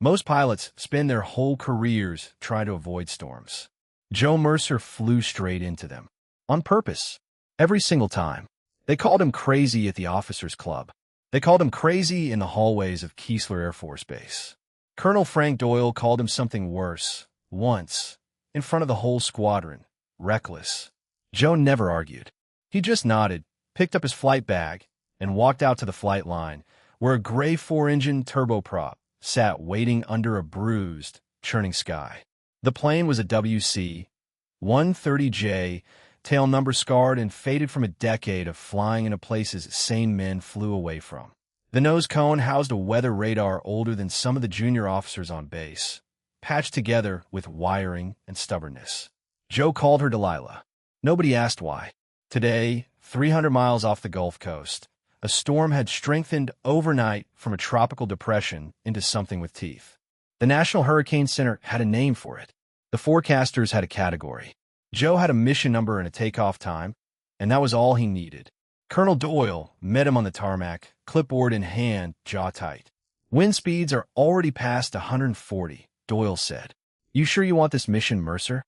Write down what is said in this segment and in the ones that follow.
Most pilots spend their whole careers trying to avoid storms. Joe Mercer flew straight into them. On purpose. Every single time. They called him crazy at the officers' club. They called him crazy in the hallways of Keesler Air Force Base. Colonel Frank Doyle called him something worse, once, in front of the whole squadron. Reckless. Joe never argued. He just nodded, picked up his flight bag, and walked out to the flight line, where a gray four-engine turboprop sat waiting under a bruised, churning sky. The plane was a WC-130J, tail number scarred and faded from a decade of flying into places sane men flew away from. The nose cone housed a weather radar older than some of the junior officers on base, patched together with wiring and stubbornness. Joe called her Delilah. Nobody asked why. Today, 300 miles off the Gulf Coast, a storm had strengthened overnight from a tropical depression into something with teeth. The National Hurricane Center had a name for it. The forecasters had a category. Joe had a mission number and a takeoff time, and that was all he needed. Colonel Doyle met him on the tarmac, clipboard in hand, jaw tight. Wind speeds are already past 140, Doyle said. You sure you want this mission, Mercer?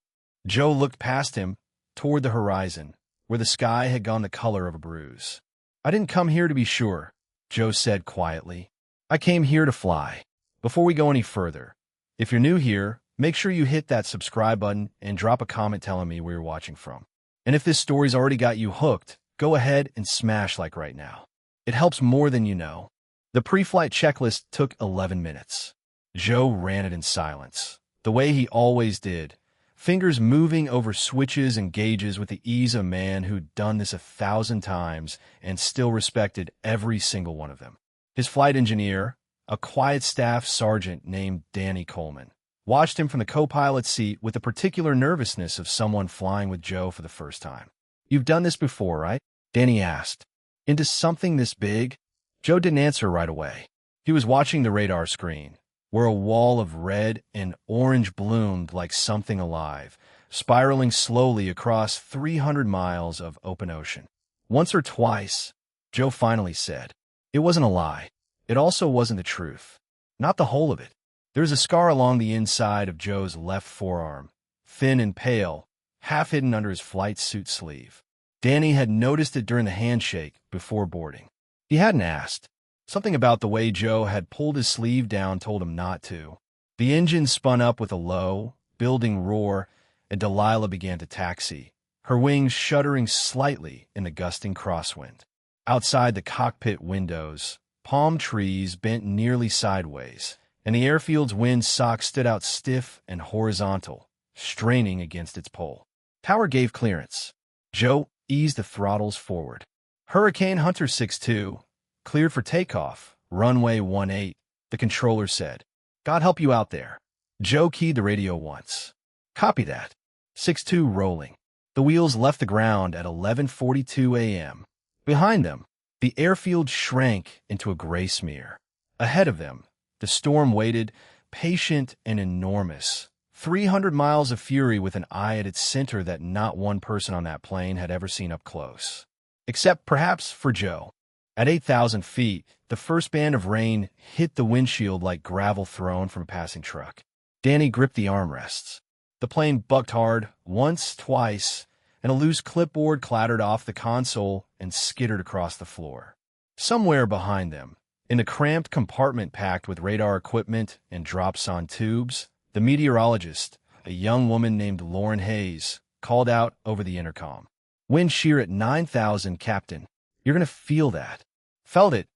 Joe looked past him, toward the horizon, where the sky had gone the color of a bruise. I didn't come here to be sure, Joe said quietly. I came here to fly. Before we go any further, if you're new here, make sure you hit that subscribe button and drop a comment telling me where you're watching from. And if this story's already got you hooked, go ahead and smash like right now. It helps more than you know. The pre-flight checklist took 11 minutes. Joe ran it in silence, the way he always did, fingers moving over switches and gauges with the ease of a man who'd done this 1,000 times and still respected every single one of them. His flight engineer, a quiet staff sergeant named Danny Coleman, watched him from the co-pilot seat with the particular nervousness of someone flying with Joe for the first time. You've done this before, right? Danny asked. Into something this big? Joe didn't answer right away. He was watching the radar screen, where a wall of red and orange bloomed like something alive, spiraling slowly across 300 miles of open ocean. Once or twice, Joe finally said. It wasn't a lie. It also wasn't the truth. Not the whole of it. There's a scar along the inside of Joe's left forearm, thin and pale, half hidden under his flight suit sleeve. Danny had noticed it during the handshake before boarding. He hadn't asked. Something about the way Joe had pulled his sleeve down told him not to. The engine spun up with a low, building roar, and Delilah began to taxi, her wings shuddering slightly in the gusting crosswind. Outside the cockpit windows, palm trees bent nearly sideways, and the airfield's windsock stood out stiff and horizontal, straining against its pole. Tower gave clearance. Joe eased the throttles forward. Hurricane Hunter 6-2, cleared for takeoff, runway 18, the controller said. God help you out there. Joe keyed the radio once. Copy that. 6-2 rolling. The wheels left the ground at 11:42 a.m. Behind them, the airfield shrank into a gray smear. Ahead of them, the storm waited, patient and enormous. 300 miles of fury with an eye at its center that not one person on that plane had ever seen up close. Except perhaps for Joe. At 8,000 feet, the first band of rain hit the windshield like gravel thrown from a passing truck. Danny gripped the armrests. The plane bucked hard, once, twice, and a loose clipboard clattered off the console and skittered across the floor. Somewhere behind them, in the cramped compartment packed with radar equipment and dropson tubes, the meteorologist, a young woman named Lauren Hayes, called out over the intercom. Wind shear at 9,000, Captain. You're going to feel that. Felt it,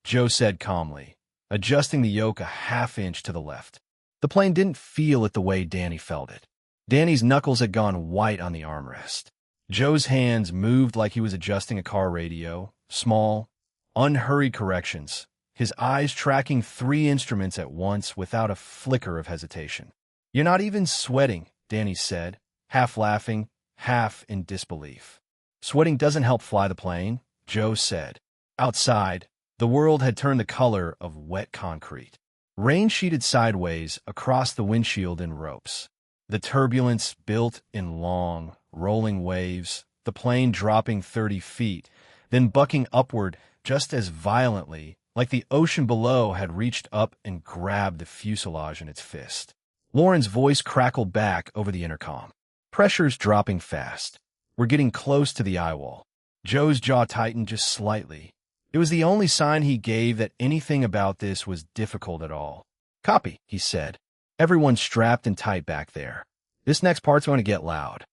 Joe said calmly, adjusting the yoke a half-inch to the left. The plane didn't feel it the way Danny felt it. Danny's knuckles had gone white on the armrest. Joe's hands moved like he was adjusting a car radio, small, unhurried corrections, his eyes tracking 3 instruments at once without a flicker of hesitation. You're not even sweating, Danny said, half laughing, half in disbelief. Sweating doesn't help fly the plane, Joe said. Outside, the world had turned the color of wet concrete. Rain sheeted sideways across the windshield in ropes. The turbulence built in long, rolling waves, the plane dropping 30 feet, then bucking upward just as violently like the ocean below had reached up and grabbed the fuselage in its fist. Lauren's voice crackled back over the intercom. Pressure's dropping fast. We're getting close to the eye wall. Joe's jaw tightened just slightly. It was the only sign he gave that anything about this was difficult at all. Copy, he said. Everyone's strapped and tight back there. This next part's going to get loud.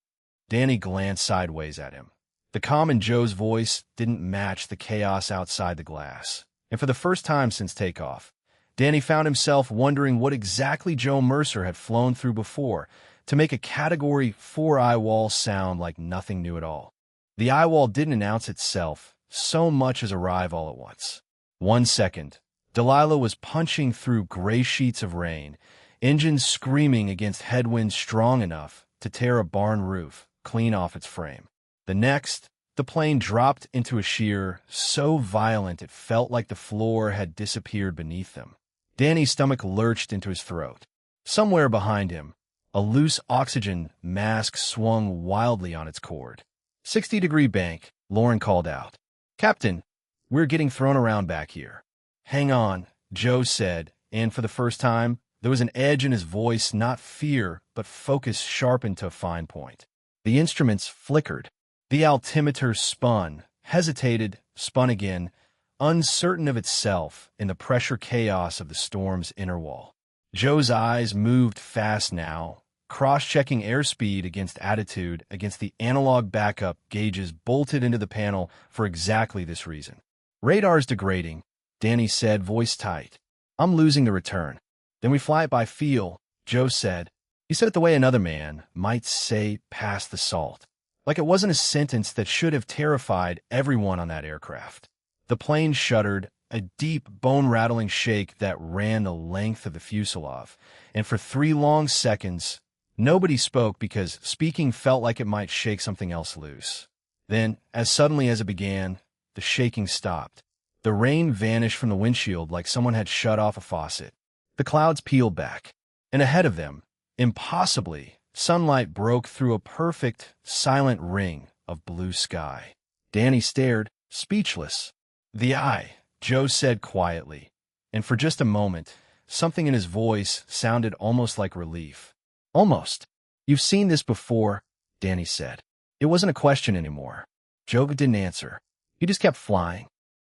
Danny glanced sideways at him. The calm in Joe's voice didn't match the chaos outside the glass. And for the first time since takeoff, Danny found himself wondering what exactly Joe Mercer had flown through before to make a Category 4 eye wall sound like nothing new at all. The eye wall didn't announce itself so much as arrive all at once. 1 second, Delilah was punching through gray sheets of rain, engines screaming against headwinds strong enough to tear a barn roof clean off its frame. The next, the plane dropped into a sheer so violent it felt like the floor had disappeared beneath them. Danny's stomach lurched into his throat. Somewhere behind him, a loose oxygen mask swung wildly on its cord. 60-degree bank, Lauren called out. Captain, we're getting thrown around back here. Hang on, Joe said, and for the first time, there was an edge in his voice, not fear, but focus sharpened to a fine point. The instruments flickered. The altimeter spun, hesitated, spun again, uncertain of itself in the pressure chaos of the storm's inner wall. Joe's eyes moved fast now, cross-checking airspeed against attitude against the analog backup gauges bolted into the panel for exactly this reason. Radar's degrading, Danny said, voice tight. I'm losing the return. Then we fly it by feel, Joe said. He said it the way another man might say past the salt. Like it wasn't a sentence that should have terrified everyone on that aircraft. The plane shuddered, a deep, bone-rattling shake that ran the length of the fuselage, and for 3 long seconds, nobody spoke because speaking felt like it might shake something else loose. Then, as suddenly as it began, the shaking stopped. The rain vanished from the windshield like someone had shut off a faucet. The clouds peeled back, and ahead of them, impossibly, sunlight broke through a perfect, silent ring of blue sky. Danny stared, speechless. The eye, Joe said quietly, and for just a moment, something in his voice sounded almost like relief. Almost. You've seen this before, Danny said. It wasn't a question anymore. Joe didn't answer. He just kept flying.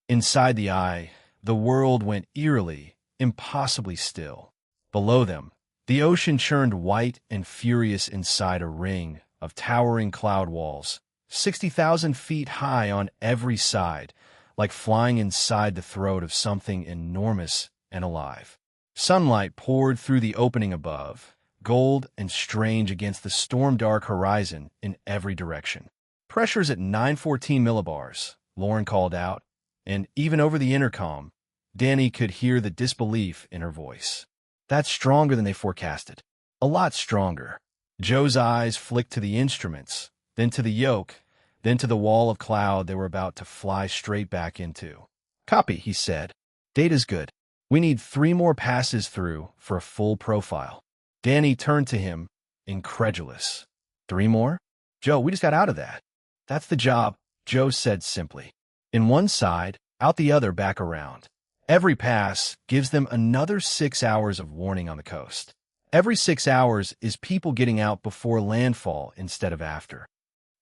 Inside the eye, the world went eerily, impossibly still. Below them, the ocean churned white and furious inside a ring of towering cloud walls, 60,000 feet high on every side, like flying inside the throat of something enormous and alive. Sunlight poured through the opening above, gold and strange against the storm-dark horizon in every direction. Pressure's at 914 millibars, Lauren called out, and even over the intercom, Danny could hear the disbelief in her voice. That's stronger than they forecasted. A lot stronger. Joe's eyes flicked to the instruments, then to the yoke, then to the wall of cloud they were about to fly straight back into. Copy, he said. Data's good. We need 3 more passes through for a full profile. Danny turned to him, incredulous. 3 more? Joe, we just got out of that. That's the job, Joe said simply. In one side, out the other, back around. Every pass gives them another 6 hours of warning on the coast. Every 6 hours is people getting out before landfall instead of after.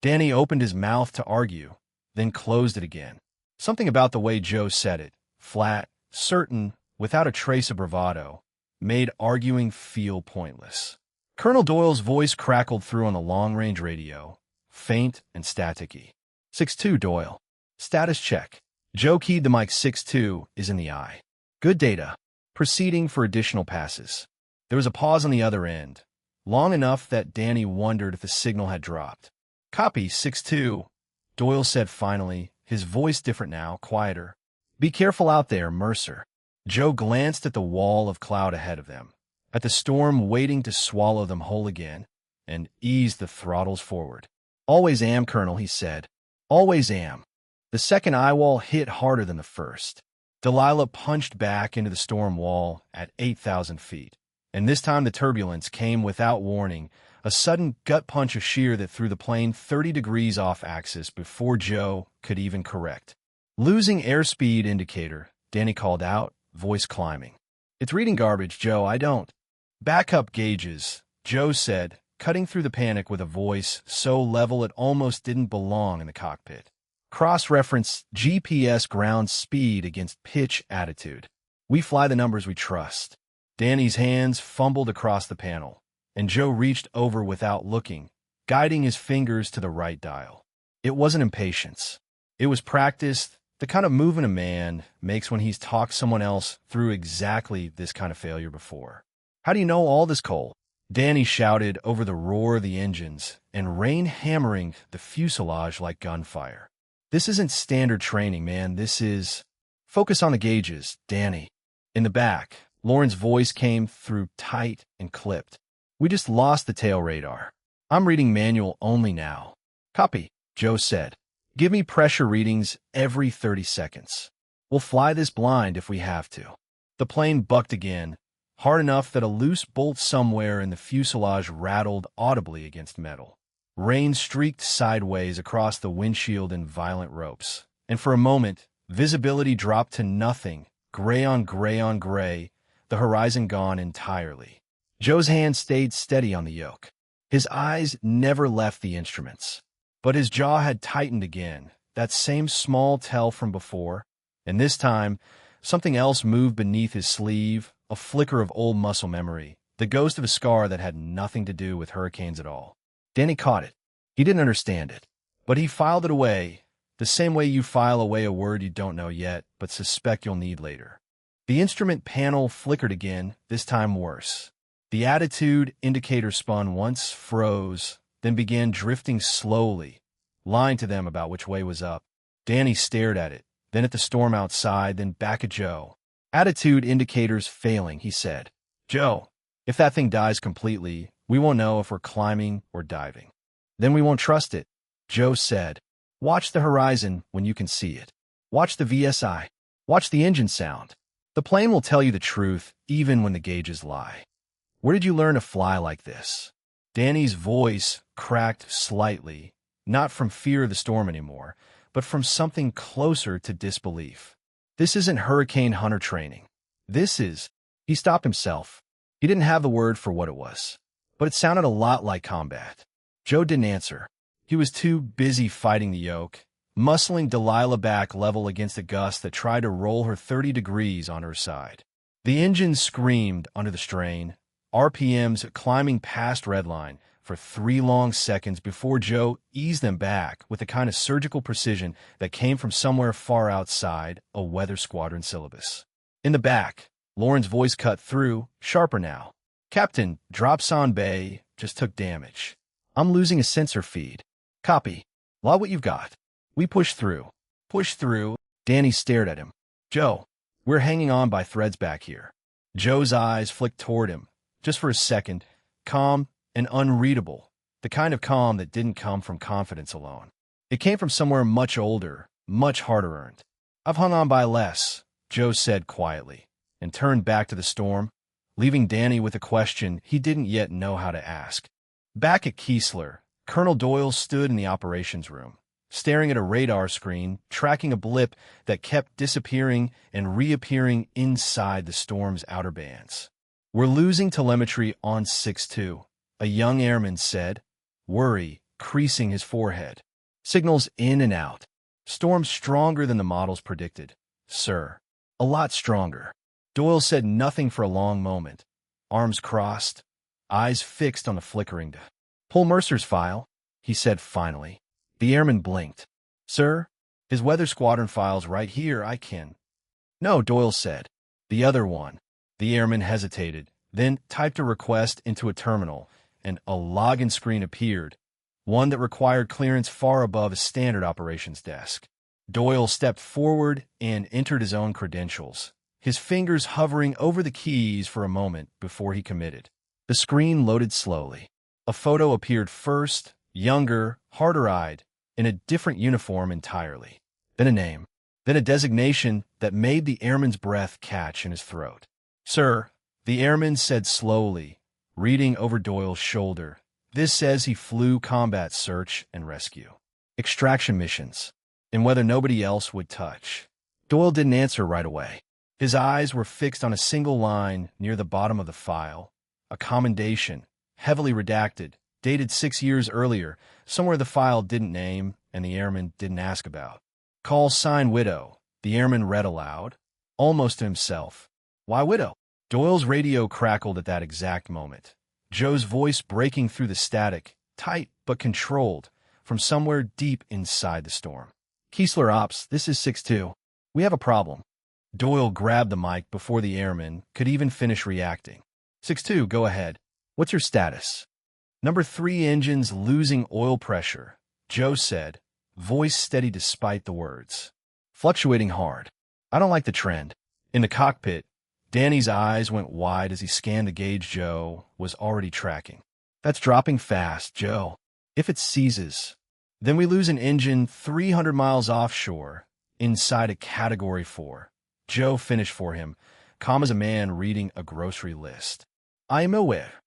Danny opened his mouth to argue, then closed it again. Something about the way Joe said it, flat, certain, without a trace of bravado, made arguing feel pointless. Colonel Doyle's voice crackled through on the long-range radio, faint and staticky. 6-2, Doyle. Status check. Joe keyed the mic. 6-2 is in the eye. Good data. Proceeding for additional passes. There was a pause on the other end, long enough that Danny wondered if the signal had dropped. Copy, 6-2, Doyle said finally, his voice different now, quieter. Be careful out there, Mercer. Joe glanced at the wall of cloud ahead of them, at the storm waiting to swallow them whole again, and eased the throttles forward. Always am, Colonel, he said. Always am. The second eye wall hit harder than the first. Delilah punched back into the storm wall at 8,000 feet, and this time the turbulence came without warning, a sudden gut punch of shear that threw the plane 30 degrees off axis before Joe could even correct. Losing airspeed indicator, Danny called out, voice climbing. It's reading garbage, Joe, I don't. Backup gauges, Joe said, cutting through the panic with a voice so level it almost didn't belong in the cockpit. Cross-reference GPS ground speed against pitch attitude. We fly the numbers we trust. Danny's hands fumbled across the panel, and Joe reached over without looking, guiding his fingers to the right dial. It wasn't impatience. It was practice, the kind of movement a man makes when he's talked someone else through exactly this kind of failure before. How do you know all this, Cole? Danny shouted over the roar of the engines and rain hammering the fuselage like gunfire. This isn't standard training, man. This is... Focus on the gauges, Danny. In the back, Lauren's voice came through tight and clipped. We just lost the tail radar. I'm reading manual only now. Copy, Joe said. Give me pressure readings every 30 seconds. We'll fly this blind if we have to. The plane bucked again, hard enough that a loose bolt somewhere in the fuselage rattled audibly against metal. Rain streaked sideways across the windshield in violent ropes, and for a moment, visibility dropped to nothing, gray on gray on gray, the horizon gone entirely. Joe's hand stayed steady on the yoke. His eyes never left the instruments. But his jaw had tightened again, that same small tell from before, and this time, something else moved beneath his sleeve, a flicker of old muscle memory, the ghost of a scar that had nothing to do with hurricanes at all. Danny caught it. He didn't understand it, but he filed it away, the same way you file away a word you don't know yet, but suspect you'll need later. The instrument panel flickered again, this time worse. The attitude indicator spun once, froze, then began drifting slowly, lying to them about which way was up. Danny stared at it, then at the storm outside, then back at Joe. Attitude indicators failing, he said. Joe, if that thing dies completely, we won't know if we're climbing or diving. Then we won't trust it, Joe said. Watch the horizon when you can see it. Watch the VSI. Watch the engine sound. The plane will tell you the truth, even when the gauges lie. Where did you learn to fly like this? Danny's voice cracked slightly, not from fear of the storm anymore, but from something closer to disbelief. This isn't hurricane hunter training. This is... He stopped himself. He didn't have the word for what it was, but it sounded a lot like combat. Joe didn't answer. He was too busy fighting the yoke, muscling Delilah back level against a gust that tried to roll her 30 degrees on her side. The engine screamed under the strain, RPMs climbing past redline for 3 long seconds before Joe eased them back with the kind of surgical precision that came from somewhere far outside a weather squadron syllabus. In the back, Lauren's voice cut through, sharper now. Captain, drops on bay, just took damage. I'm losing a sensor feed. Copy. Log what you've got. We push through. Push through. Danny stared at him. Joe, we're hanging on by threads back here. Joe's eyes flicked toward him, just for a second, calm and unreadable, the kind of calm that didn't come from confidence alone. It came from somewhere much older, much harder earned. I've hung on by less, Joe said quietly, and turned back to the storm, leaving Danny with a question he didn't yet know how to ask. Back at Keesler, Colonel Doyle stood in the operations room, staring at a radar screen, tracking a blip that kept disappearing and reappearing inside the storm's outer bands. We're losing telemetry on 6-2, a young airman said, worry creasing his forehead. Signals in and out. Storm stronger than the models predicted, sir. A lot stronger. Doyle said nothing for a long moment, arms crossed, eyes fixed on the flickering. Pull Mercer's file, he said finally. The airman blinked. Sir, his weather squadron file's right here, I can. No, Doyle said. The other one. The airman hesitated, then typed a request into a terminal, and a login screen appeared, one that required clearance far above a standard operations desk. Doyle stepped forward and entered his own credentials, his fingers hovering over the keys for a moment before he committed. The screen loaded slowly. A photo appeared first, younger, harder-eyed, in a different uniform entirely. Then a name. Then a designation that made the airman's breath catch in his throat. Sir, the airman said slowly, reading over Doyle's shoulder. This says he flew combat search and rescue. Extraction missions. And whether nobody else would touch. Doyle didn't answer right away. His eyes were fixed on a single line near the bottom of the file, a commendation, heavily redacted, dated 6 years earlier, somewhere the file didn't name and the airman didn't ask about. "Call sign widow," the airman read aloud, almost to himself. "Why widow?" Doyle's radio crackled at that exact moment, Joe's voice breaking through the static, tight but controlled, from somewhere deep inside the storm. "Keesler Ops, this is 6-2. We have a problem." Doyle grabbed the mic before the airman could even finish reacting. 6-2, go ahead. What's your status?" "Number 3 engines losing oil pressure," Joe said, voice steady despite the words. "Fluctuating hard. I don't like the trend." In the cockpit, Danny's eyes went wide as he scanned the gauge Joe was already tracking. "That's dropping fast, Joe. If it seizes, then we lose an engine 300 miles offshore, inside a Category 4. Joe finished for him, calm as a man reading a grocery list. "I am aware."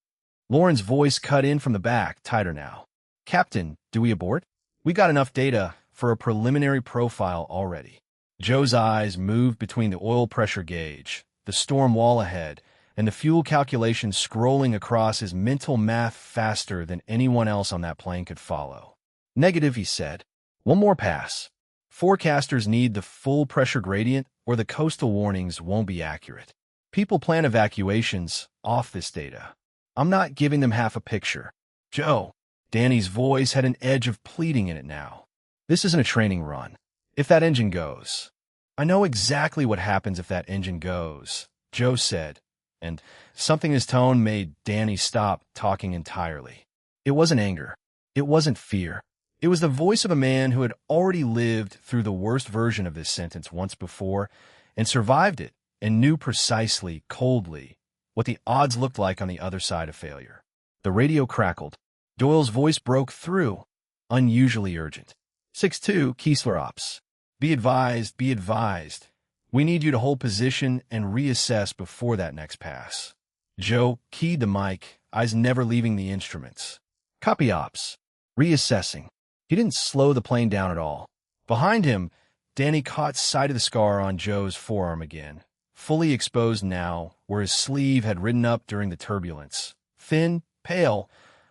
Lauren's voice cut in from the back, tighter now. "Captain, do we abort? We got enough data for a preliminary profile already." Joe's eyes moved between the oil pressure gauge, the storm wall ahead, and the fuel calculations scrolling across his mental math faster than anyone else on that plane could follow. "Negative," he said. "One more pass. Forecasters need the full pressure gradient or the coastal warnings won't be accurate. People plan evacuations off this data. I'm not giving them half a picture." "Joe," Danny's voice had an edge of pleading in it now. "This isn't a training run. If that engine goes—" "I know exactly what happens if that engine goes," Joe said, and something in his tone made Danny stop talking entirely. It wasn't anger. It wasn't fear. It was the voice of a man who had already lived through the worst version of this sentence once before and survived it and knew precisely, coldly, what the odds looked like on the other side of failure. The radio crackled. Doyle's voice broke through, unusually urgent. 6-2, Keesler Ops. Be advised, be advised. We need you to hold position and reassess before that next pass." Joe keyed the mic, eyes never leaving the instruments. "Copy Ops. Reassessing." He didn't slow the plane down at all. Behind him, Danny caught sight of the scar on Joe's forearm again, fully exposed now, where his sleeve had ridden up during the turbulence. Thin, pale,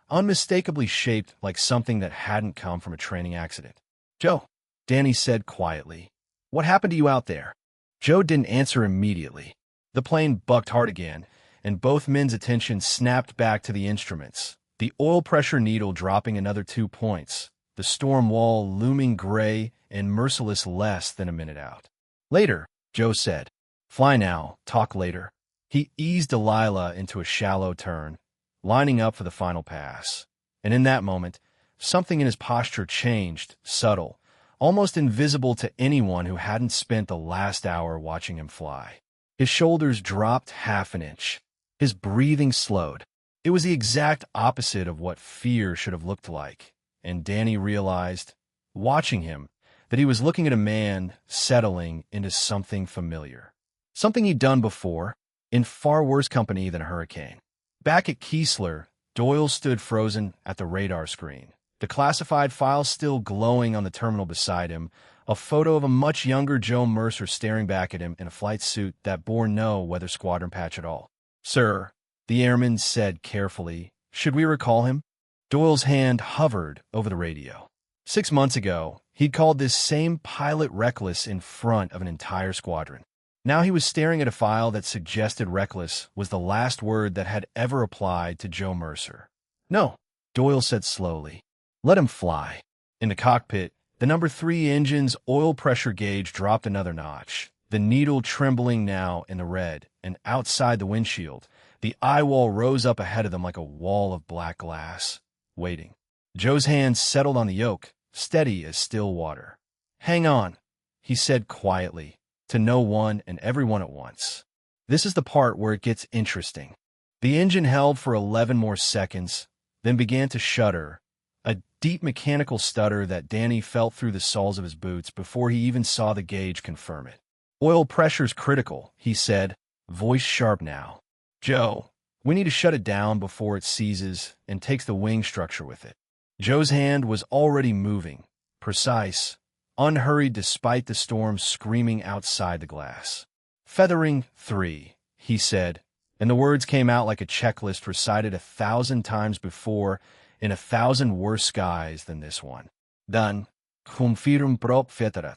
unmistakably shaped like something that hadn't come from a training accident. "Joe," Danny said quietly, "what happened to you out there?" Joe didn't answer immediately. The plane bucked hard again, and both men's attention snapped back to the instruments, the oil pressure needle dropping another 2 points, the storm wall looming gray and merciless less than a minute out. "Later," Joe said. "Fly now, talk later." He eased Delilah into a shallow turn, lining up for the final pass. And in that moment, something in his posture changed, subtle, almost invisible to anyone who hadn't spent the last hour watching him fly. His shoulders dropped half an inch. His breathing slowed. It was the exact opposite of what fear should have looked like, and Danny realized, watching him, that he was looking at a man settling into something familiar. Something he'd done before, in far worse company than a hurricane. Back at Keesler, Doyle stood frozen at the radar screen, the classified file still glowing on the terminal beside him, a photo of a much younger Joe Mercer staring back at him in a flight suit that bore no weather squadron patch at all. "Sir," the airman said carefully, "should we recall him?" Doyle's hand hovered over the radio. 6 months ago, he'd called this same pilot reckless in front of an entire squadron. Now he was staring at a file that suggested reckless was the last word that had ever applied to Joe Mercer. "No," Doyle said slowly. "Let him fly." In the cockpit, the number 3 engine's oil pressure gauge dropped another notch, the needle trembling now in the red, and outside the windshield, the eye wall rose up ahead of them like a wall of black glass, waiting. Joe's hands settled on the yoke, steady as still water. "Hang on," he said quietly, to no one and everyone at once. "This is the part where it gets interesting." The engine held for 11 more seconds, then began to shudder, a deep mechanical stutter that Danny felt through the soles of his boots before he even saw the gauge confirm it. "Oil pressure's critical," he said, voice sharp now. "Joe, we need to shut it down before it seizes and takes the wing structure with it." Joe's hand was already moving, precise, unhurried despite the storm screaming outside the glass. Feathering 3, he said, and the words came out like a checklist recited 1,000 times before in 1,000 worse skies than this one. Done. Confirm prop feathered.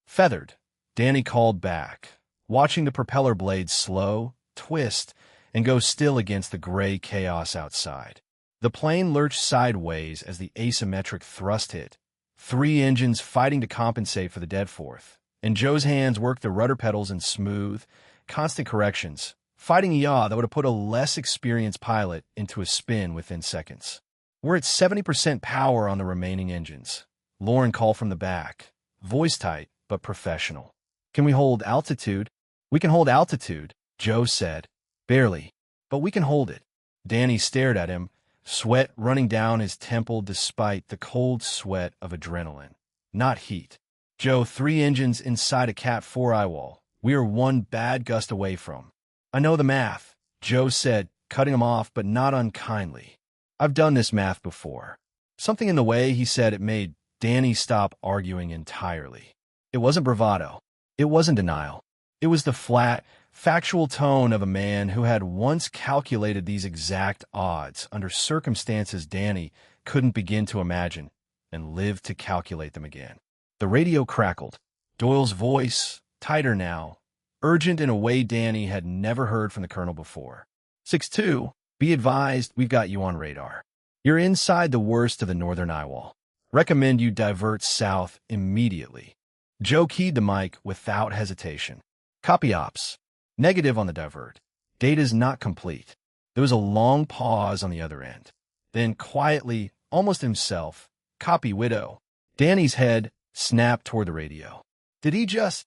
Feathered, Danny called back, watching the propeller blades slow, twist, and go still against the gray chaos outside. The plane lurched sideways as the asymmetric thrust hit, 3 engines fighting to compensate for the deadforce, and Joe's hands worked the rudder pedals in smooth, constant corrections, fighting a yaw that would have put a less experienced pilot into a spin within seconds. We're at 70% power on the remaining engines. Lauren called from the back, voice tight but professional. Can we hold altitude? We can hold altitude, Joe said. Barely, but we can hold it. Danny stared at him, sweat running down his temple despite the cold sweat of adrenaline, not heat. Joe, 3 engines inside a Cat 4 eyewall. We are 1 bad gust away from. I know the math, Joe said, cutting him off but not unkindly. I've done this math before. Something in the way he said it made Danny stop arguing entirely. It wasn't bravado. It wasn't denial. It was the flat, factual tone of a man who had once calculated these exact odds under circumstances Danny couldn't begin to imagine and lived to calculate them again. The radio crackled. Doyle's voice, tighter now, urgent in a way Danny had never heard from the colonel before. 6-2, be advised, we've got you on radar. You're inside the worst of the northern eyewall. Recommend you divert south immediately. Joe keyed the mic without hesitation. Copy ops. Negative on the divert. Data's not complete. There was a long pause on the other end. Then quietly, almost himself, copy widow. Danny's head snapped toward the radio. Did he just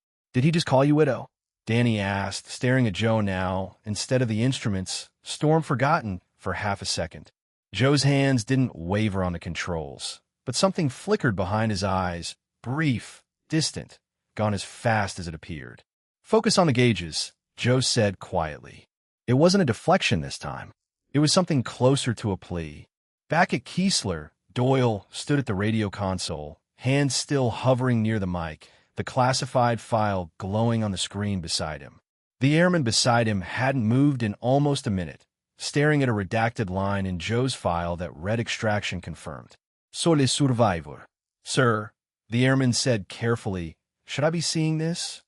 call you widow? Danny asked, staring at Joe now, instead of the instruments, storm forgotten for half a second. Joe's hands didn't waver on the controls, but something flickered behind his eyes, brief, distant, gone as fast as it appeared. Focus on the gauges, Joe said quietly. It wasn't a deflection this time. It was something closer to a plea. Back at Keesler, Doyle stood at the radio console, hands still hovering near the mic, the classified file glowing on the screen beside him. The airman beside him hadn't moved in almost a minute, staring at a redacted line in Joe's file that read extraction confirmed. Sole survivor. Sir, the airman said carefully, should I be seeing this?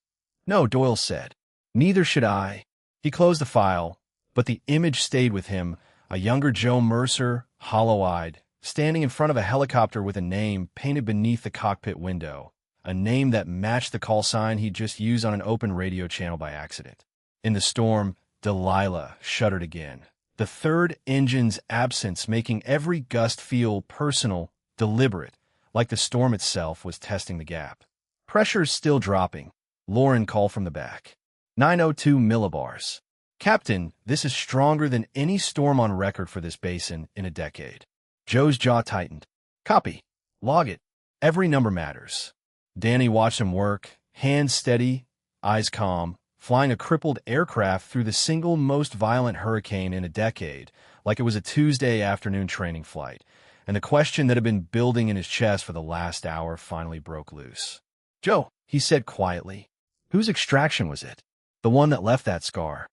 No, Doyle said. Neither should I. He closed the file, but the image stayed with him, a younger Joe Mercer, hollow-eyed, standing in front of a helicopter with a name painted beneath the cockpit window, a name that matched the call sign he'd just used on an open radio channel by accident. In the storm, Delilah shuddered again, the third engine's absence making every gust feel personal, deliberate, like the storm itself was testing the gap. Pressure's still dropping, Lauren called from the back. 902 millibars. Captain, this is stronger than any storm on record for this basin in a decade. Joe's jaw tightened. Copy. Log it. Every number matters. Danny watched him work, hands steady, eyes calm, flying a crippled aircraft through the single most violent hurricane in a decade, like it was a Tuesday afternoon training flight, and the question that had been building in his chest for the last hour finally broke loose. Joe, he said quietly, whose extraction was it? The one that left that scar.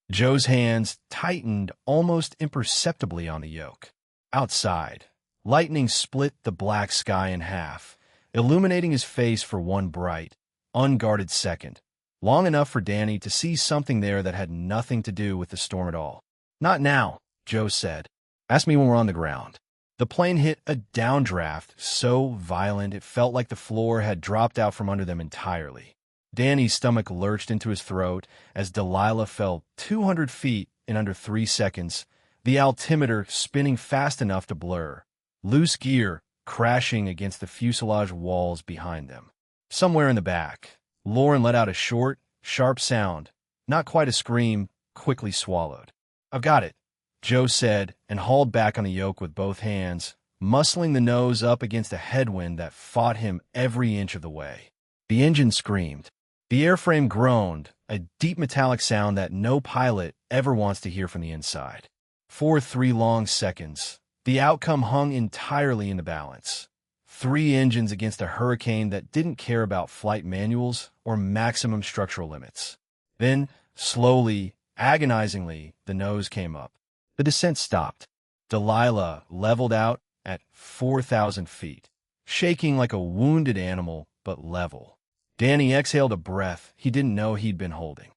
Joe's hands tightened almost imperceptibly on the yoke. Outside, lightning split the black sky in half, illuminating his face for one bright, unguarded second, long enough for Danny to see something there that had nothing to do with the storm at all. Not now, Joe said. Ask me when we're on the ground. The plane hit a downdraft so violent it felt like the floor had dropped out from under them entirely. Danny's stomach lurched into his throat as Delilah fell 200 feet in under 3 seconds, the altimeter spinning fast enough to blur, loose gear crashing against the fuselage walls behind them. Somewhere in the back, Lauren let out a short, sharp sound, not quite a scream, quickly swallowed. I've got it, Joe said, and hauled back on the yoke with both hands, muscling the nose up against a headwind that fought him every inch of the way. The engine screamed. The airframe groaned, a deep metallic sound that no pilot ever wants to hear from the inside. For 3 long seconds, the outcome hung entirely in the balance. 3 engines against a hurricane that didn't care about flight manuals or maximum structural limits. Then, slowly, agonizingly, the nose came up. The descent stopped. Delilah leveled out at 4,000 feet, shaking like a wounded animal, but level. Danny exhaled a breath he didn't know he'd been holding.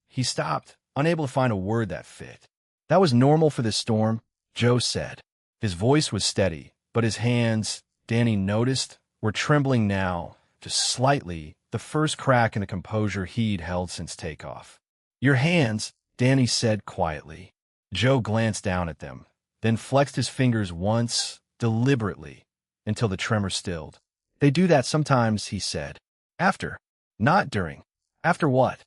He stopped, unable to find a word that fit. That was normal for this storm, Joe said. His voice was steady, but his hands, Danny noticed, were trembling now, just slightly, the first crack in the composure he'd held since takeoff. Your hands, Danny said quietly. Joe glanced down at them, then flexed his fingers once, deliberately, until the tremor stilled. They do that sometimes, he said. After. Not during. After what?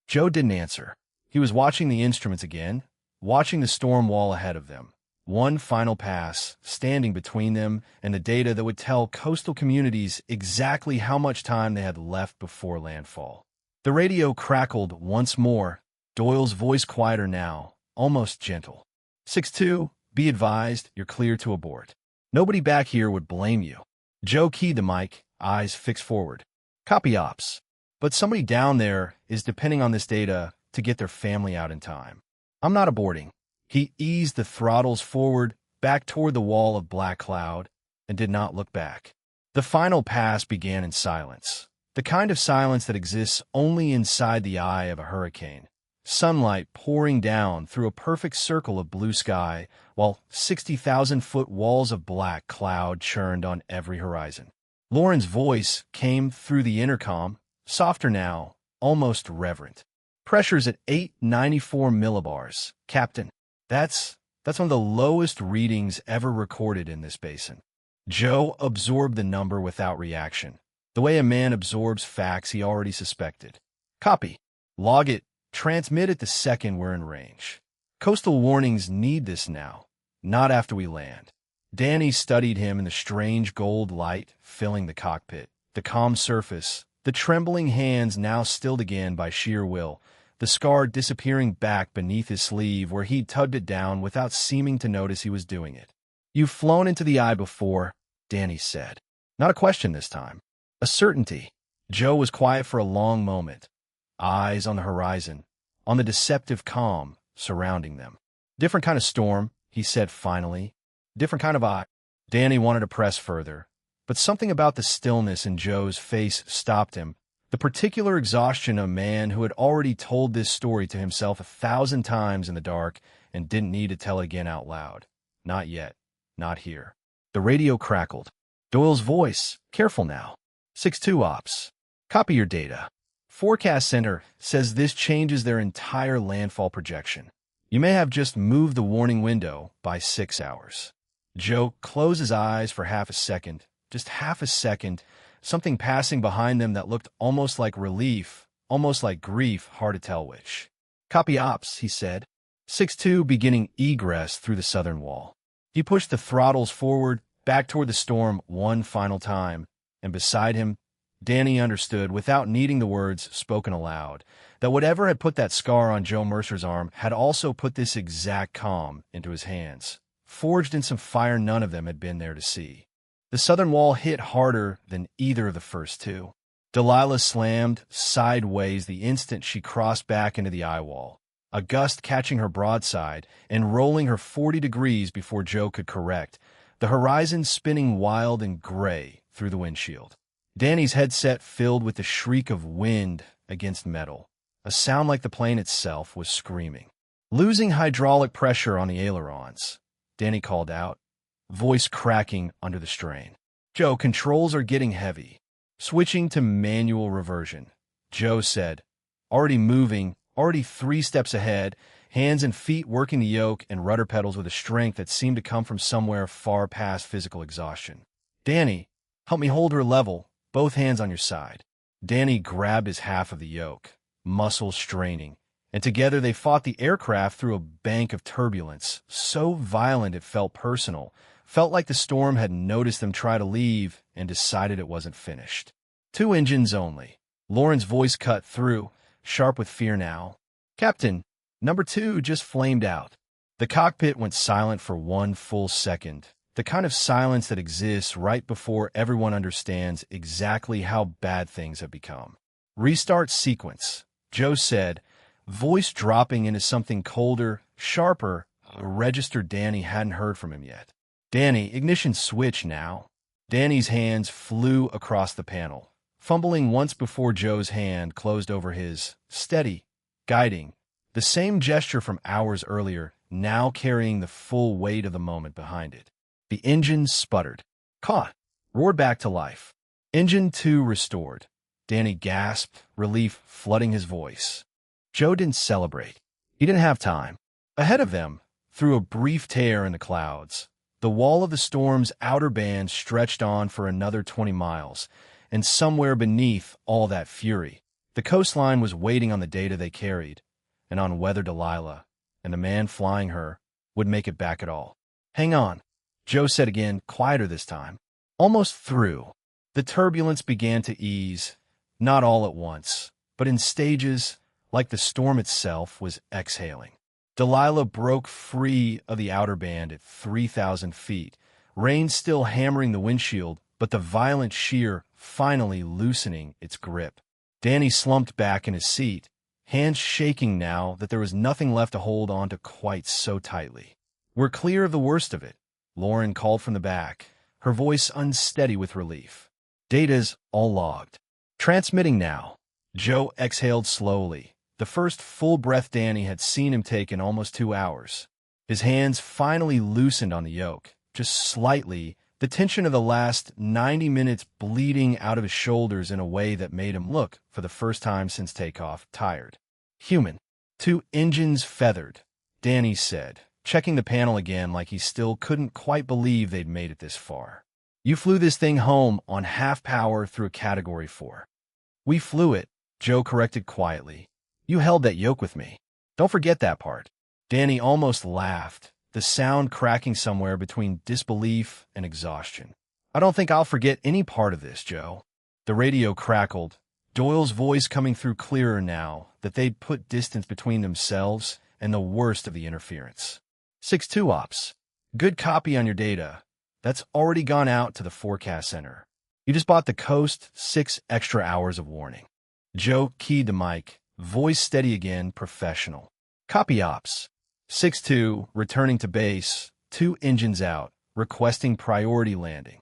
Joe didn't answer. He was watching the instruments again, watching the storm wall ahead of them. One final pass, standing between them and the data that would tell coastal communities exactly how much time they had left before landfall. The radio crackled once more, Doyle's voice quieter now, almost gentle. 6-2, be advised, you're clear to abort. Nobody back here would blame you. Joe keyed the mic, eyes fixed forward. Copy ops. But somebody down there is depending on this data to get their family out in time. I'm not aborting. He eased the throttles forward, back toward the wall of black cloud, and did not look back. The final pass began in silence, the kind of silence that exists only inside the eye of a hurricane. Sunlight pouring down through a perfect circle of blue sky, while 60,000-foot walls of black cloud churned on every horizon. Lauren's voice came through the intercom, softer now, almost reverent. Pressure's at 894 millibars, Captain. That's one of the lowest readings ever recorded in this basin. Joe absorbed the number without reaction, the way a man absorbs facts he already suspected. Copy. Log it. Transmit it the second we're in range. Coastal warnings need this now, not after we land. Danny studied him in the strange gold light filling the cockpit, the calm surface, the trembling hands now stilled again by sheer will, the scar disappearing back beneath his sleeve where he'd tugged it down without seeming to notice he was doing it. You've flown into the eye before, Danny said. Not a question this time. A certainty. Joe was quiet for a long moment, eyes on the horizon, on the deceptive calm surrounding them. Different kind of storm, he said finally. Different kind of eye. Danny wanted to press further, but something about the stillness in Joe's face stopped him. The particular exhaustion of a man who had already told this story to himself 1,000 times in the dark and didn't need to tell it again out loud. Not yet. Not here. The radio crackled. Doyle's voice. Careful now. 6-2 ops. Copy your data. Forecast Center says this changes their entire landfall projection. You may have just moved the warning window by 6 hours. Joe closed his eyes for half a second, just half a second, something passing behind them that looked almost like relief, almost like grief, hard to tell which. Copy ops, he said. 6-2 beginning egress through the southern wall. He pushed the throttles forward, back toward the storm one final time, and beside him, Danny understood, without needing the words spoken aloud, that whatever had put that scar on Joe Mercer's arm had also put this exact calm into his hands, forged in some fire none of them had been there to see. The southern wall hit harder than either of the first two. Delilah slammed sideways the instant she crossed back into the eye wall, a gust catching her broadside and rolling her 40 degrees before Joe could correct, the horizon spinning wild and gray through the windshield. Danny's headset filled with the shriek of wind against metal, a sound like the plane itself was screaming. Losing hydraulic pressure on the ailerons, Danny called out, voice cracking under the strain. Joe, controls are getting heavy. Switching to manual reversion, Joe said, already moving, already 3 steps ahead, hands and feet working the yoke and rudder pedals with a strength that seemed to come from somewhere far past physical exhaustion. Danny, help me hold her level, both hands on your side. Danny grabbed his half of the yoke, muscles straining, and together they fought the aircraft through a bank of turbulence, so violent it felt personal, felt like the storm had noticed them try to leave and decided it wasn't finished. 2 engines only. Lauren's voice cut through, sharp with fear now. Captain, number 2 just flamed out. The cockpit went silent for 1 full second, the kind of silence that exists right before everyone understands exactly how bad things have become. Restart sequence, Joe said, voice dropping into something colder, sharper, a register Danny hadn't heard from him yet. Danny, ignition switch now. Danny's hands flew across the panel, fumbling once before Joe's hand closed over his, steady, guiding, the same gesture from hours earlier, now carrying the full weight of the moment behind it. The engine sputtered, caught, roared back to life. Engine 2 restored. Danny gasped, relief flooding his voice. Joe didn't celebrate. He didn't have time. Ahead of them, through a brief tear in the clouds, the wall of the storm's outer band stretched on for another 20 miles, and somewhere beneath all that fury, the coastline was waiting on the data they carried, and on whether Delilah, and the man flying her, would make it back at all. Hang on, Joe said again, quieter this time. Almost through. The turbulence began to ease, not all at once, but in stages, like the storm itself was exhaling. Delilah broke free of the outer band at 3,000 feet, rain still hammering the windshield, but the violent shear finally loosening its grip. Danny slumped back in his seat, hands shaking now that there was nothing left to hold on to quite so tightly. We're clear of the worst of it, Lauren called from the back, her voice unsteady with relief. Data's all logged. Transmitting now. Joe exhaled slowly, the first full breath Danny had seen him take in almost 2 hours. His hands finally loosened on the yoke, just slightly, the tension of the last 90 minutes bleeding out of his shoulders in a way that made him look, for the first time since takeoff, tired. Human. 2 engines feathered, Danny said, checking the panel again like he still couldn't quite believe they'd made it this far. You flew this thing home on half power through a Category 4. We flew it, Joe corrected quietly. You held that yoke with me. Don't forget that part. Danny almost laughed, the sound cracking somewhere between disbelief and exhaustion. I don't think I'll forget any part of this, Joe. The radio crackled, Doyle's voice coming through clearer now that they'd put distance between themselves and the worst of the interference. 6-2 ops. Good copy on your data. That's already gone out to the forecast center. You just bought the coast 6 extra hours of warning. Joe keyed the mic, voice steady again, professional. Copy ops. 6-2, returning to base, 2 engines out, requesting priority landing.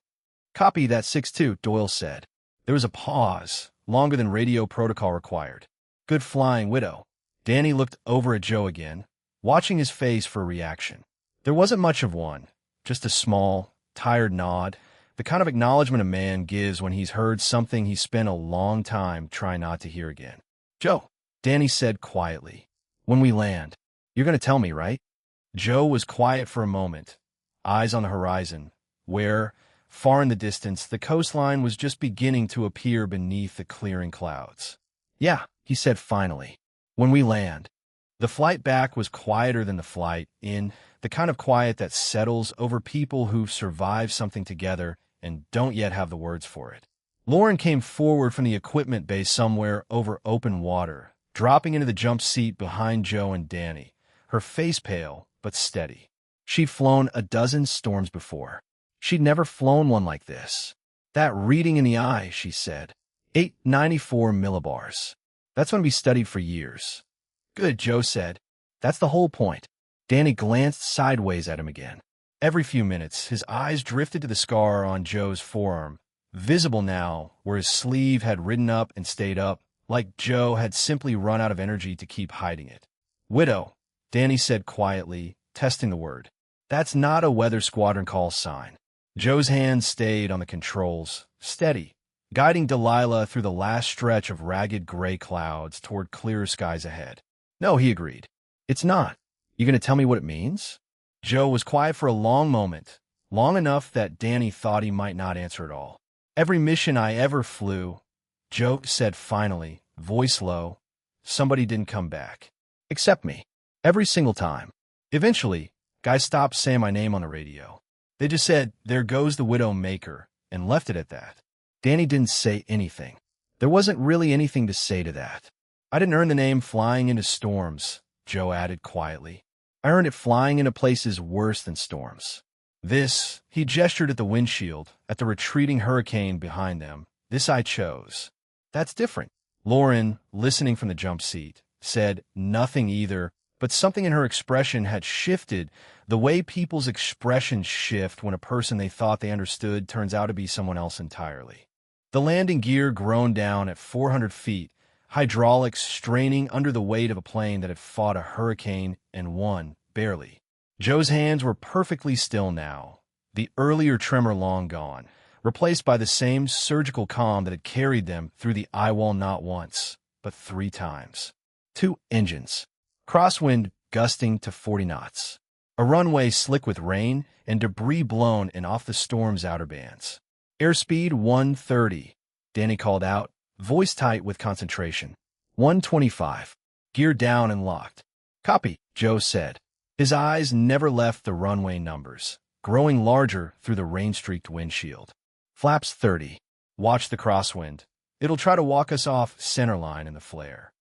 Copy that 6-2, Doyle said. There was a pause, longer than radio protocol required. Good flying, Widow. Danny looked over at Joe again, watching his face for a reaction. There wasn't much of one, just a small, tired nod, the kind of acknowledgement a man gives when he's heard something he spent a long time trying not to hear again. Joe, Danny said quietly, when we land, you're going to tell me, right? Joe was quiet for a moment, eyes on the horizon, where, far in the distance, the coastline was just beginning to appear beneath the clearing clouds. Yeah, he said finally, when we land. The flight back was quieter than the flight in, the kind of quiet that settles over people who've survived something together and don't yet have the words for it. Lauren came forward from the equipment bay somewhere over open water, dropping into the jump seat behind Joe and Danny, her face pale but steady. She'd flown a dozen storms before. She'd never flown one like this. That reading in the eye, she said. 894 millibars. That's going to be studied for years. Good, Joe said. That's the whole point. Danny glanced sideways at him again. Every few minutes, his eyes drifted to the scar on Joe's forearm, visible now where his sleeve had ridden up and stayed up, like Joe had simply run out of energy to keep hiding it. Widow, Danny said quietly, testing the word. That's not a weather squadron call sign. Joe's hand stayed on the controls, steady, guiding Delilah through the last stretch of ragged gray clouds toward clearer skies ahead. No, he agreed. It's not. You going to tell me what it means? Joe was quiet for a long moment, long enough that Danny thought he might not answer at all. Every mission I ever flew, Joe said finally, voice low, somebody didn't come back. Except me. Every single time. Eventually, guys stopped saying my name on the radio. They just said, there goes the Widow Maker, and left it at that. Danny didn't say anything. There wasn't really anything to say to that. I didn't earn the name flying into storms, Joe added quietly. I earned it flying into places worse than storms. This, he gestured at the windshield, at the retreating hurricane behind them. This I chose. That's different. Lauren, listening from the jump seat, said nothing either, but something in her expression had shifted, the way people's expressions shift when a person they thought they understood turns out to be someone else entirely. The landing gear groaned down at 400 feet, hydraulics straining under the weight of a plane that had fought a hurricane and won, barely. Joe's hands were perfectly still now, the earlier tremor long gone, replaced by the same surgical calm that had carried them through the eye wall not once, but 3 times. 2 engines. Crosswind gusting to 40 knots. A runway slick with rain and debris blown in off the storm's outer bands. Airspeed 130, Danny called out, voice tight with concentration. 125. Gear down and locked. Copy, Joe said. His eyes never left the runway numbers, growing larger through the rain-streaked windshield. Flaps 30. Watch the crosswind. It'll try to walk us off centerline in the flare.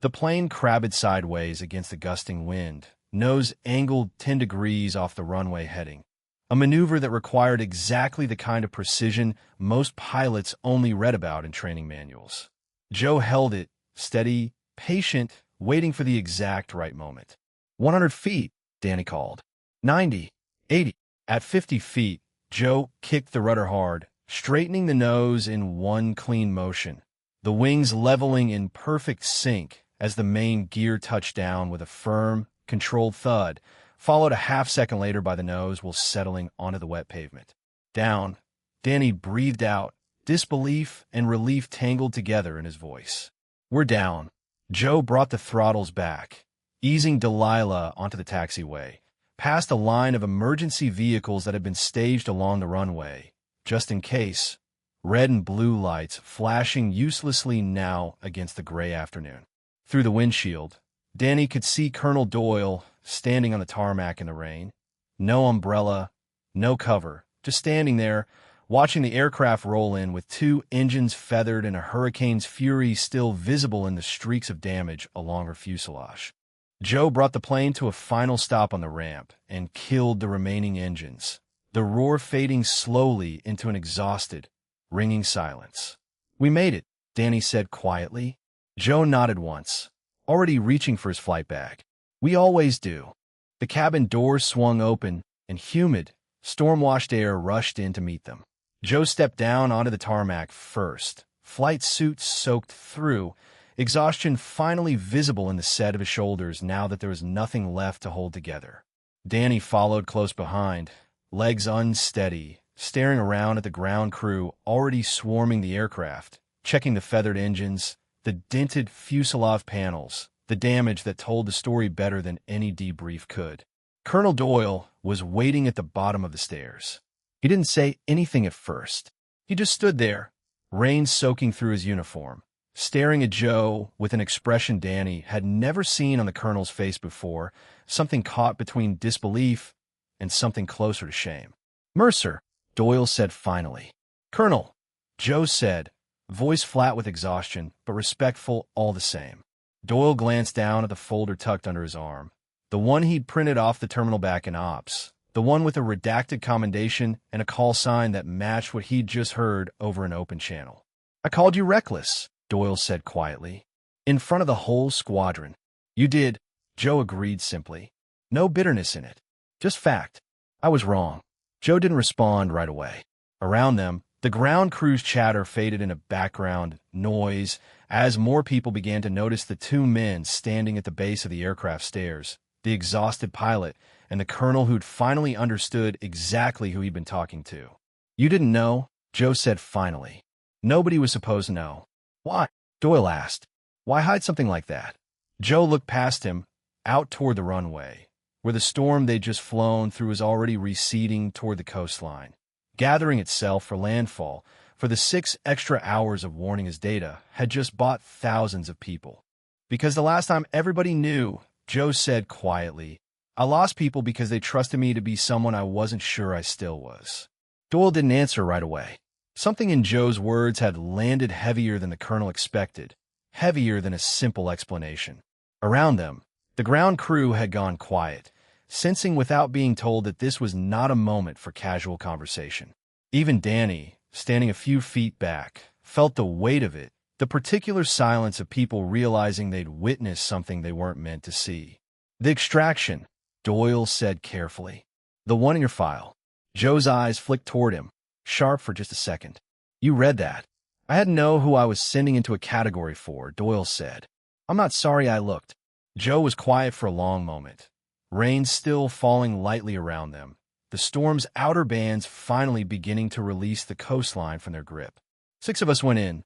The plane crabbed sideways against the gusting wind, nose angled 10 degrees off the runway heading. A maneuver that required exactly the kind of precision most pilots only read about in training manuals. Joe held it, steady, patient, waiting for the exact right moment. 100 feet, Danny called. 90, 80. At 50 feet, Joe kicked the rudder hard, straightening the nose in one clean motion, the wings leveling in perfect sync as the main gear touched down with a firm, controlled thud, followed a half-second later by the nose while settling onto the wet pavement. Down, Danny breathed out, disbelief and relief tangled together in his voice. We're down. Joe brought the throttles back, easing Delilah onto the taxiway, past a line of emergency vehicles that had been staged along the runway, just in case, red and blue lights flashing uselessly now against the gray afternoon. Through the windshield, Danny could see Colonel Doyle standing on the tarmac in the rain. No umbrella, no cover, just standing there, watching the aircraft roll in with 2 engines feathered and a hurricane's fury still visible in the streaks of damage along her fuselage. Joe brought the plane to a final stop on the ramp and killed the remaining engines, the roar fading slowly into an exhausted, ringing silence. We made it, Danny said quietly. Joe nodded once, already reaching for his flight bag. We always do. The cabin doors swung open, and humid, storm-washed air rushed in to meet them. Joe stepped down onto the tarmac first, flight suit soaked through, exhaustion finally visible in the set of his shoulders now that there was nothing left to hold together. Danny followed close behind, legs unsteady, staring around at the ground crew already swarming the aircraft, checking the feathered engines, the dented fuselage panels, the damage that told the story better than any debrief could. Colonel Doyle was waiting at the bottom of the stairs. He didn't say anything at first. He just stood there, rain soaking through his uniform, staring at Joe with an expression Danny had never seen on the colonel's face before, something caught between disbelief and something closer to shame. Mercer, Doyle said finally. Colonel, Joe said, voice flat with exhaustion, but respectful all the same. Doyle glanced down at the folder tucked under his arm, the one he'd printed off the terminal back in ops, the one with a redacted commendation and a call sign that matched what he'd just heard over an open channel. I called you reckless, Doyle said quietly. In front of the whole squadron. You did, Joe agreed simply. No bitterness in it. Just fact. I was wrong. Joe didn't respond right away. Around them, the ground crew's chatter faded into background noise as more people began to notice the 2 men standing at the base of the aircraft stairs, the exhausted pilot and the colonel who'd finally understood exactly who he'd been talking to. You didn't know? Joe said finally. Nobody was supposed to know. Why? Doyle asked. Why hide something like that? Joe looked past him, out toward the runway, where the storm they'd just flown through was already receding toward the coastline, gathering itself for landfall, for the 6 extra hours of warning his data had just bought thousands of people. Because the last time everybody knew, Joe said quietly, I lost people because they trusted me to be someone I wasn't sure I still was. Doyle didn't answer right away. Something in Joe's words had landed heavier than the colonel expected, heavier than a simple explanation. Around them, the ground crew had gone quiet, sensing without being told that this was not a moment for casual conversation. Even Danny, standing a few feet back, felt the weight of it, The particular silence of people realizing they'd witnessed something they weren't meant to see. "The extraction," Doyle said carefully. "The one in your file." Joe's eyes flicked toward him, sharp for just a second. "You read that?" "I hadn't know who I was sending into a category for," Doyle said. "I'm not sorry I looked." Joe was quiet for a long moment, rain still falling lightly around them, the storm's outer bands finally beginning to release the coastline from their grip. "6 of us went in,"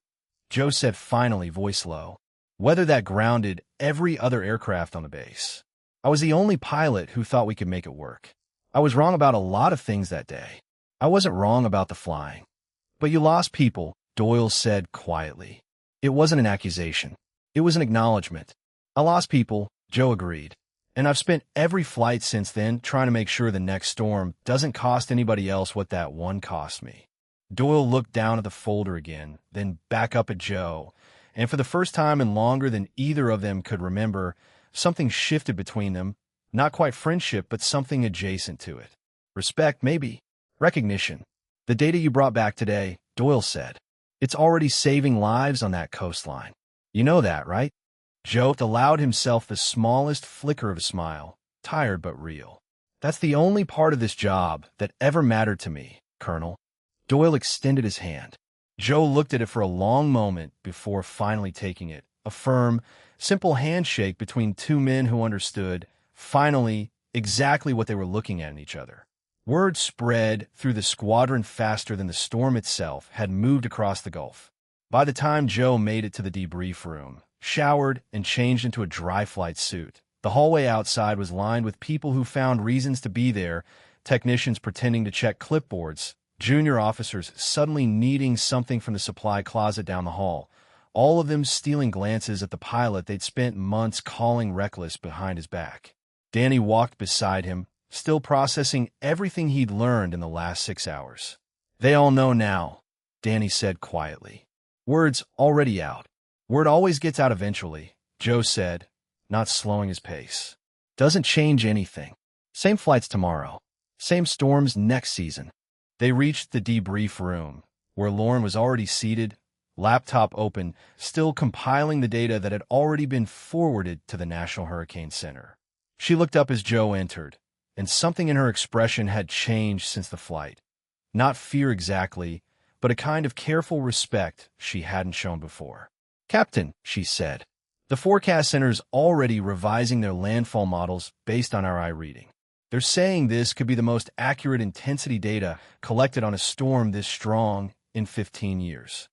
Joe said finally, voice low. "Weather that grounded every other aircraft on the base. I was the only pilot who thought we could make it work. I was wrong about a lot of things that day. I wasn't wrong about the flying." "But you lost people," Doyle said quietly. "It wasn't an accusation. It was an acknowledgement." "I lost people," Joe agreed. "And I've spent every flight since then trying to make sure the next storm doesn't cost anybody else what that one cost me." Doyle looked down at the folder again, then back up at Joe, and for the first time in longer than either of them could remember, something shifted between them, not quite friendship, but something adjacent to it. Respect, maybe. Recognition. "The data you brought back today," Doyle said. "It's already saving lives on that coastline. You know that, right?" Joe allowed himself the smallest flicker of a smile, tired but real. "That's the only part of this job that ever mattered to me, Colonel." Doyle extended his hand. Joe looked at it for a long moment before finally taking it, a firm, simple handshake between two men who understood, finally, exactly what they were looking at in each other. Word spread through the squadron faster than the storm itself had moved across the Gulf. By the time Joe made it to the debrief room, showered and changed into a dry flight suit, the hallway outside was lined with people who found reasons to be there, technicians pretending to check clipboards, junior officers suddenly needing something from the supply closet down the hall, all of them stealing glances at the pilot they'd spent months calling reckless behind his back. Danny walked beside him, still processing everything he'd learned in the last 6 hours. "They all know now," Danny said quietly. "Word's already out." "Word always gets out eventually," Joe said, not slowing his pace. "Doesn't change anything. Same flights tomorrow. Same storms next season." They reached the debrief room, where Lauren was already seated, laptop open, still compiling the data that had already been forwarded to the National Hurricane Center. She looked up as Joe entered, and something in her expression had changed since the flight. Not fear exactly, but a kind of careful respect she hadn't shown before. "Captain," she said, "the forecast center's already revising their landfall models based on our eye reading. They're saying this could be the most accurate intensity data collected on a storm this strong in 15 years.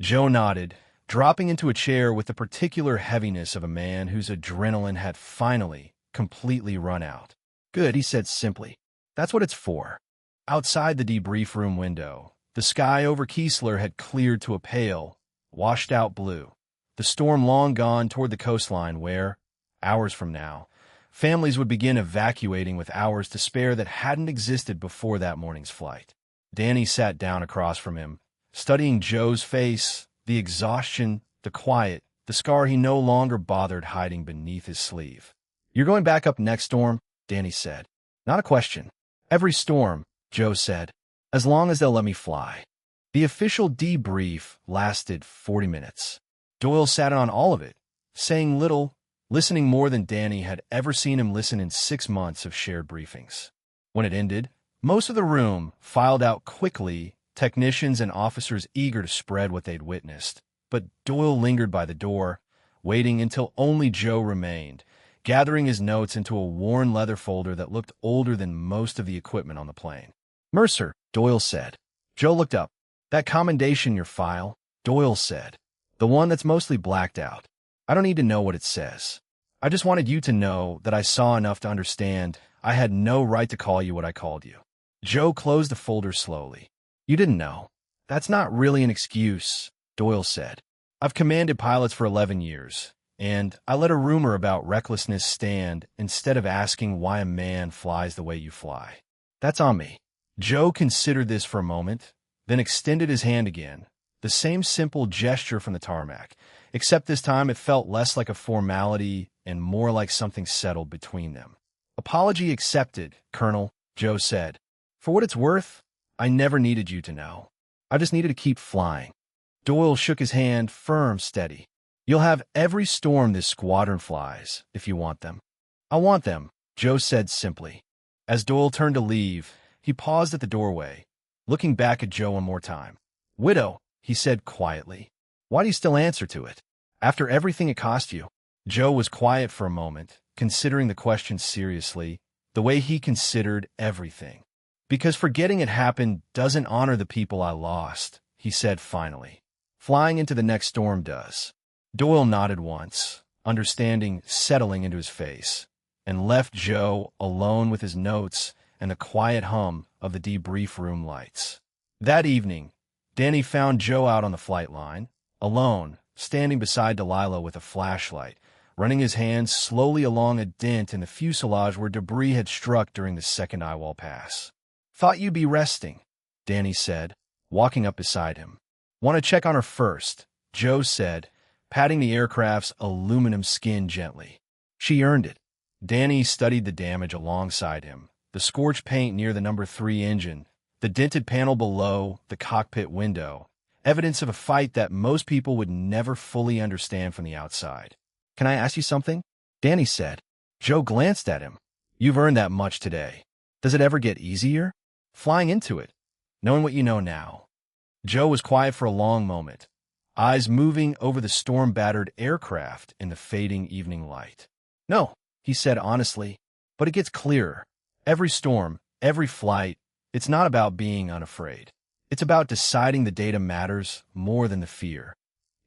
Joe nodded, dropping into a chair with the particular heaviness of a man whose adrenaline had finally completely run out. "Good," he said simply. "That's what it's for." Outside the debrief room window, the sky over Keesler had cleared to a pale, washed-out blue, the storm long gone toward the coastline where, hours from now, families would begin evacuating with hours to spare that hadn't existed before that morning's flight. Danny sat down across from him, studying Joe's face, the exhaustion, the quiet, the scar he no longer bothered hiding beneath his sleeve. "You're going back up next storm?" Danny said. "Not a question." "Every storm," Joe said, "as long as they'll let me fly." The official debrief lasted 40 minutes. Doyle sat on all of it, saying little, listening more than Danny had ever seen him listen in 6 months of shared briefings. When it ended, most of the room filed out quickly, technicians and officers eager to spread what they'd witnessed. But Doyle lingered by the door, waiting until only Joe remained, gathering his notes into a worn leather folder that looked older than most of the equipment on the plane. "Mercer," Doyle said. Joe looked up. "That commendation in your file," Doyle said. "The one that's mostly blacked out. I don't need to know what it says. I just wanted you to know that I saw enough to understand I had no right to call you what I called you." Joe closed the folder slowly. "You didn't know. That's not really an excuse," Doyle said. "I've commanded pilots for 11 years, and I let a rumor about recklessness stand instead of asking why a man flies the way you fly. That's on me." Joe considered this for a moment, then extended his hand again, the same simple gesture from the tarmac, except this time it felt less like a formality and more like something settled between them. "Apology accepted, Colonel," Joe said. "For what it's worth, I never needed you to know. I just needed to keep flying." Doyle shook his hand, firm, steady. You'll have every storm this squadron flies, if you want them. I want them, Joe said simply. As Doyle turned to leave, he paused at the doorway, looking back at Joe one more time. Widow, he said quietly. Why do you still answer to it? After everything it cost you? Joe was quiet for a moment, considering the question seriously, the way he considered everything. Because forgetting it happened doesn't honor the people I lost, he said finally. Flying into the next storm does. Doyle nodded once, understanding settling into his face, and left Joe alone with his notes and the quiet hum of the debrief room lights. That evening, Danny found Joe out on the flight line, alone, standing beside Delilah with a flashlight, running his hands slowly along a dent in the fuselage where debris had struck during the second eyewall pass. Thought you'd be resting, Danny said, walking up beside him. Want to check on her first, Joe said, patting the aircraft's aluminum skin gently. She earned it. Danny studied the damage alongside him, the scorched paint near the number 3 engine, the dented panel below the cockpit window, evidence of a fight that most people would never fully understand from the outside. Can I ask you something? Danny said. Joe glanced at him. You've earned that much today. Does it ever get easier? Flying into it, knowing what you know now. Joe was quiet for a long moment, eyes moving over the storm-battered aircraft in the fading evening light. No, he said honestly, but it gets clearer. Every storm, every flight, it's not about being unafraid. It's about deciding the data matters more than the fear.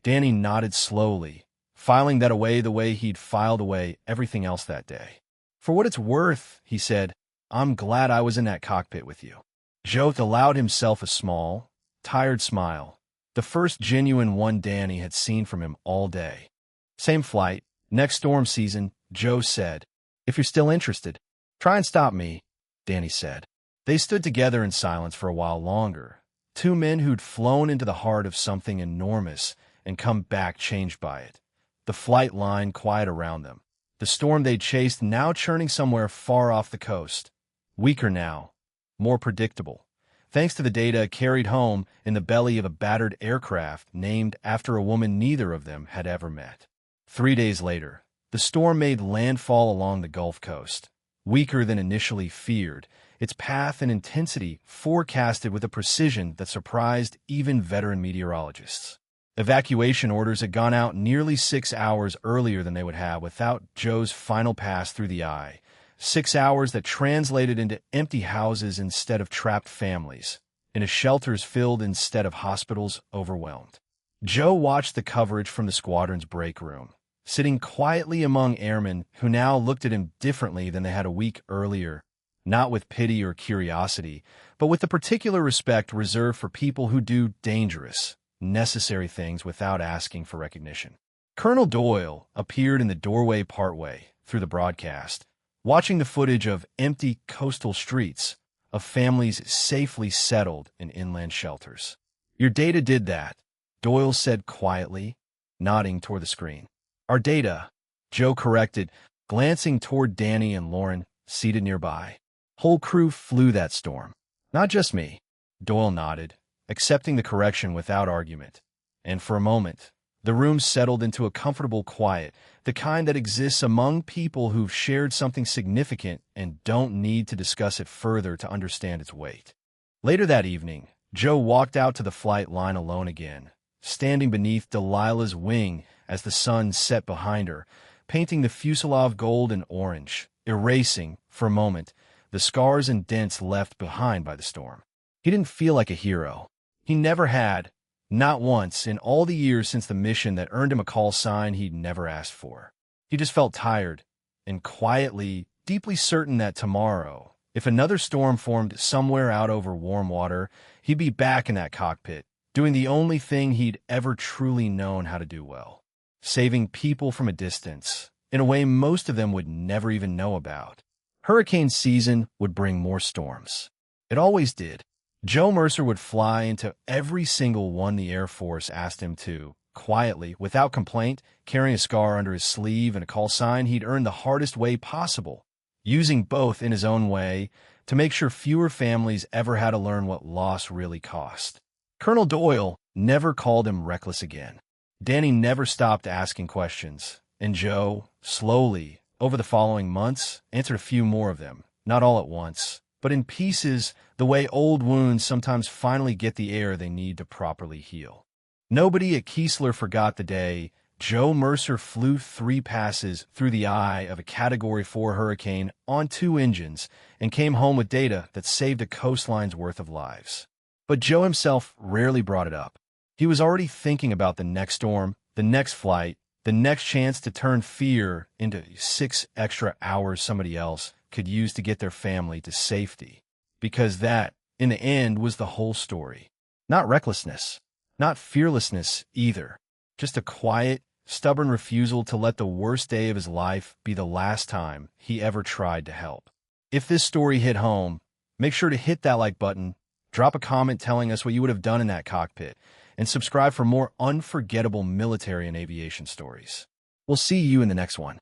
Danny nodded slowly, filing that away the way he'd filed away everything else that day. For what it's worth, he said, I'm glad I was in that cockpit with you. Joe allowed himself a small, tired smile, the first genuine one Danny had seen from him all day. Same flight, next storm season, Joe said. If you're still interested, try and stop me, Danny said. They stood together in silence for a while longer, two men who'd flown into the heart of something enormous and come back changed by it. The flight line quiet around them, the storm they'd chased now churning somewhere far off the coast. Weaker now, more predictable, thanks to the data carried home in the belly of a battered aircraft named after a woman neither of them had ever met. 3 days later, the storm made landfall along the Gulf Coast. Weaker than initially feared, its path and intensity forecasted with a precision that surprised even veteran meteorologists. Evacuation orders had gone out nearly 6 hours earlier than they would have without Joe's final pass through the eye. 6 hours that translated into empty houses instead of trapped families, into shelters filled instead of hospitals overwhelmed. Joe watched the coverage from the squadron's break room, sitting quietly among airmen who now looked at him differently than they had a week earlier, not with pity or curiosity, but with the particular respect reserved for people who do dangerous, necessary things without asking for recognition. Colonel Doyle appeared in the doorway partway through the broadcast, watching the footage of empty coastal streets, of families safely settled in inland shelters. Your data did that, Doyle said quietly, nodding toward the screen. Our data, Joe corrected, glancing toward Danny and Lauren, seated nearby. Whole crew flew that storm. Not just me, Doyle nodded, accepting the correction without argument. And for a moment, the room settled into a comfortable quiet, the kind that exists among people who've shared something significant and don't need to discuss it further to understand its weight. Later that evening, Joe walked out to the flight line alone again, standing beneath Delilah's wing as the sun set behind her, painting the fuselage gold and orange, erasing, for a moment, the scars and dents left behind by the storm. He didn't feel like a hero. He never had, not once in all the years since the mission that earned him a call sign he'd never asked for. He just felt tired and quietly, deeply certain that tomorrow, if another storm formed somewhere out over warm water, he'd be back in that cockpit, doing the only thing he'd ever truly known how to do well. Saving people from a distance, in a way most of them would never even know about. Hurricane season would bring more storms. It always did. Joe Mercer would fly into every single one the Air Force asked him to, quietly, without complaint, carrying a scar under his sleeve and a call sign he'd earned the hardest way possible, using both in his own way to make sure fewer families ever had to learn what loss really cost. Colonel Doyle never called him reckless again. Danny never stopped asking questions, and Joe, slowly, over the following months, answered a few more of them, not all at once, but in pieces, the way old wounds sometimes finally get the air they need to properly heal. Nobody at Keesler forgot the day Joe Mercer flew 3 passes through the eye of a Category 4 hurricane on 2 engines and came home with data that saved a coastline's worth of lives. But Joe himself rarely brought it up. He was already thinking about the next storm, the next flight, the next chance to turn fear into 6 extra hours somebody else could use to get their family to safety. Because that, in the end, was the whole story. Not recklessness, not fearlessness either. Just a quiet, stubborn refusal to let the worst day of his life be the last time he ever tried to help. If this story hit home, make sure to hit that like button, drop a comment telling us what you would have done in that cockpit, and subscribe for more unforgettable military and aviation stories. We'll see you in the next one.